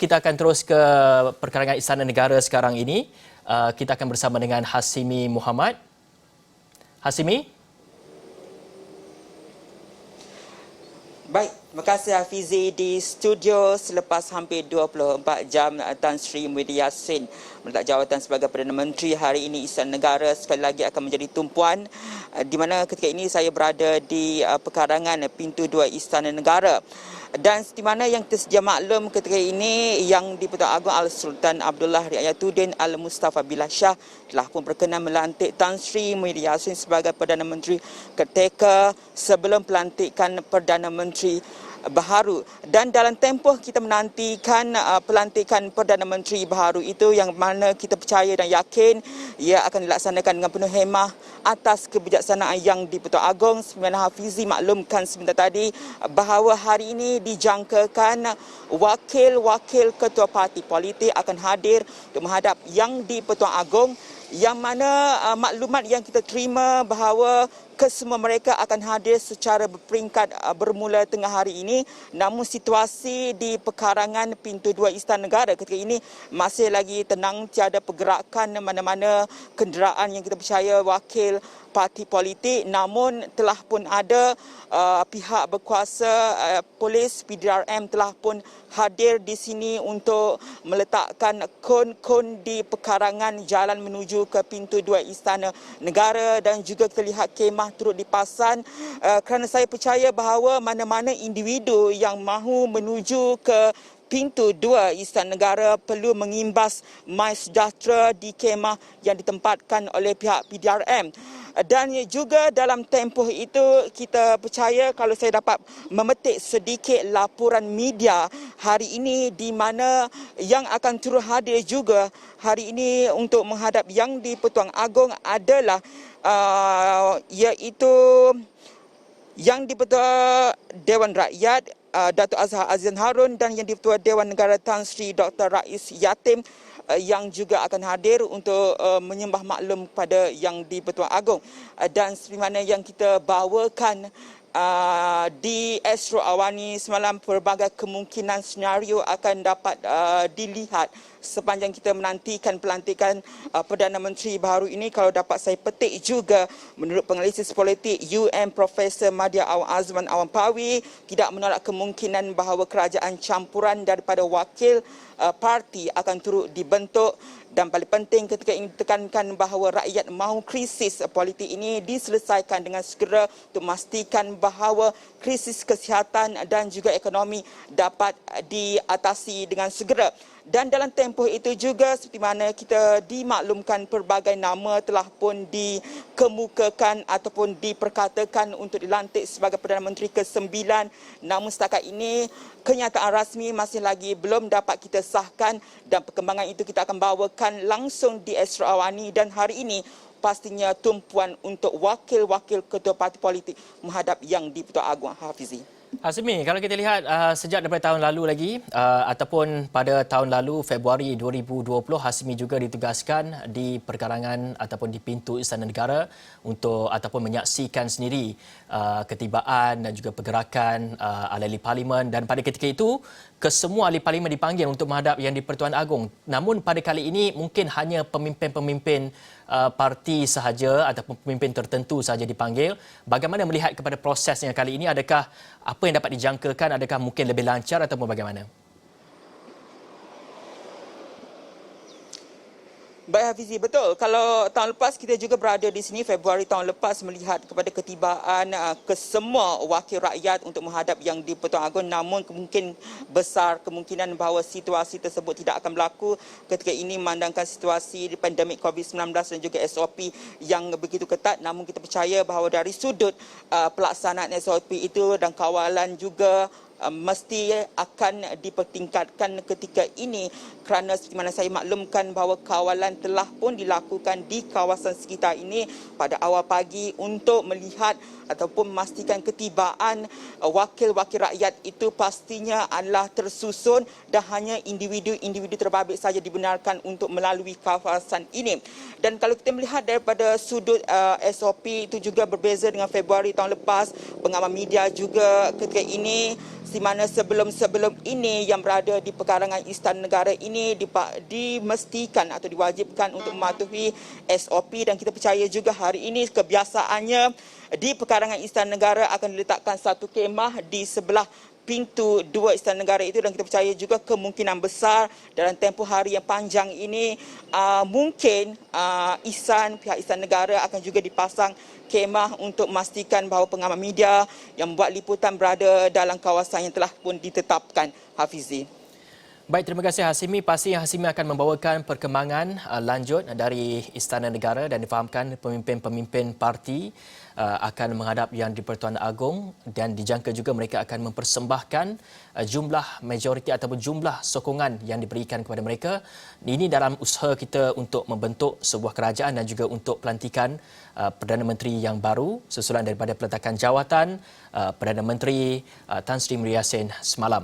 kita akan terus ke perkarangan Istana Negara sekarang ini. Kita akan bersama dengan Hasimi Muhammad. Hasimi? Baik, terima kasih Hafizi di studio. Selepas hampir 24 jam Tan Sri Muhyiddin Yassin meletak jawatan sebagai Perdana Menteri, hari ini Istana Negara sekali lagi akan menjadi tumpuan, di mana ketika ini saya berada di perkarangan pintu 2 Istana Negara. Dan di mana yang tersedia maklum ketika ini, Yang di-Pertuan Agong Al-Sultan Abdullah Riayatuddin Al-Mustafa Billah Shah telah pun berkenan melantik Tan Sri Muhyiddin Yassin sebagai Perdana Menteri ketika sebelum pelantikan Perdana Menteri baharu. Dan dalam tempoh kita menantikan pelantikan Perdana Menteri baharu itu, yang mana kita percaya dan yakin ia akan dilaksanakan dengan penuh hemah atas kebijaksanaan Yang di-Pertuan Agong. Sebenarnya Hafizi maklumkan sebentar tadi bahawa hari ini dijangkakan wakil-wakil ketua parti politik akan hadir untuk menghadap Yang di-Pertuan Agong, yang mana maklumat yang kita terima bahawa kesemua mereka akan hadir secara berperingkat bermula tengah hari ini. Namun situasi di perkarangan pintu 2 Istana Negara ketika ini masih lagi tenang, tiada pergerakan mana-mana kenderaan yang kita percaya wakil parti politik. Namun telah pun ada pihak berkuasa, polis PDRM telah pun hadir di sini untuk meletakkan kon-kon di perkarangan jalan menuju ke pintu 2 Istana Negara, dan juga kita lihat kemah turut dipasang kerana saya percaya bahawa mana-mana individu yang mahu menuju ke pintu 2 Istana Negara perlu mengimbas My Sejahtera di kemah yang ditempatkan oleh pihak PDRM. Dan juga dalam tempoh itu kita percaya, kalau saya dapat memetik sedikit laporan media hari ini, di mana yang akan turut hadir juga hari ini untuk menghadap Yang di-Pertuan Agong adalah iaitu Yang di-Pertua Dewan Rakyat Datuk Azhar Azlan Harun, dan Yang di-Pertua Dewan Negara Tan Sri Dr. Rais Yatim, yang juga akan hadir untuk menyembah maklum kepada Yang di-Pertuan Agong. Dan seperti mana yang kita bawakan di Astro Awani semalam, pelbagai kemungkinan senario akan dapat dilihat sepanjang kita menantikan pelantikan Perdana Menteri baharu ini. Kalau dapat saya petik juga, menurut penganalisis politik UM Profesor Madya Awan Azman Awan Pawi, tidak menolak kemungkinan bahawa kerajaan campuran daripada wakil parti akan turut dibentuk. Dan paling penting ketika ini ditekankan bahawa rakyat mahu krisis politik ini diselesaikan dengan segera untuk memastikan bahawa krisis kesihatan dan juga ekonomi dapat diatasi dengan segera. Dan dalam tempoh itu juga, seperti mana kita dimaklumkan, pelbagai nama telah pun dikemukakan ataupun diperkatakan untuk dilantik sebagai Perdana Menteri ke-9. Namun setakat ini kenyataan rasmi masih lagi belum dapat kita sahkan, dan perkembangan itu kita akan bawakan langsung di Astro Awani. Dan hari ini pastinya tumpuan untuk wakil-wakil ketua parti politik menghadap Yang di-Pertuan Agong. Hafizi. Hasimi, kalau kita lihat sejak daripada tahun lalu lagi ataupun pada tahun lalu Februari 2020, Hasimi juga ditugaskan di perkarangan ataupun di pintu Istana Negara untuk ataupun menyaksikan sendiri ketibaan dan juga pergerakan ahli parlimen. Dan pada ketika itu kesemua ahli parlimen dipanggil untuk menghadap Yang di-Pertuan Agong. Namun pada kali ini mungkin hanya pemimpin-pemimpin parti sahaja ataupun pemimpin tertentu sahaja dipanggil. Bagaimana melihat kepada prosesnya kali ini? Adakah apa yang dapat dijangkakan, adakah mungkin lebih lancar ataupun bagaimana? Baik Hafizi, betul. Kalau tahun lepas kita juga berada di sini, Februari tahun lepas, melihat kepada ketibaan kesemua wakil rakyat untuk menghadap Yang di-Pertuan Agong. Namun mungkin besar kemungkinan bahawa situasi tersebut tidak akan berlaku ketika ini, memandangkan situasi di pandemik COVID-19 dan juga SOP yang begitu ketat. Namun kita percaya bahawa dari sudut pelaksanaan SOP itu dan kawalan juga mesti akan dipertingkatkan ketika ini, kerana seperti mana saya maklumkan bahawa kawalan telah pun dilakukan di kawasan sekitar ini pada awal pagi untuk melihat ataupun memastikan ketibaan wakil-wakil rakyat itu pastinya adalah tersusun dan hanya individu-individu terbabit saja dibenarkan untuk melalui kawasan ini. Dan kalau kita melihat daripada sudut SOP itu juga berbeza dengan Februari tahun lepas, pengamal media juga ketika ini di mana sebelum ini yang berada di perkarangan Istana Negara ini dimestikan atau diwajibkan untuk mematuhi SOP, dan kita percaya juga hari ini kebiasaannya di perkarangan Istana Negara akan diletakkan satu kemah di sebelah pintu 2 Istana Negara itu, dan kita percaya juga kemungkinan besar dalam tempoh hari yang panjang ini mungkin pihak Istana Negara akan juga dipasang kemah untuk memastikan bahawa pengamal media yang membuat liputan berada dalam kawasan yang telah pun ditetapkan. Hafizi. Baik, terima kasih Hasimi. Pasti Hasimi akan membawakan perkembangan lanjut dari Istana Negara dan difahamkan pemimpin-pemimpin parti akan menghadap Yang di-Pertuan Agong dan dijangka juga mereka akan mempersembahkan jumlah majoriti ataupun jumlah sokongan yang diberikan kepada mereka. Ini dalam usaha kita untuk membentuk sebuah kerajaan dan juga untuk pelantikan Perdana Menteri yang baru susulan daripada peletakan jawatan Perdana Menteri Tan Sri Muhyiddin Yassin semalam.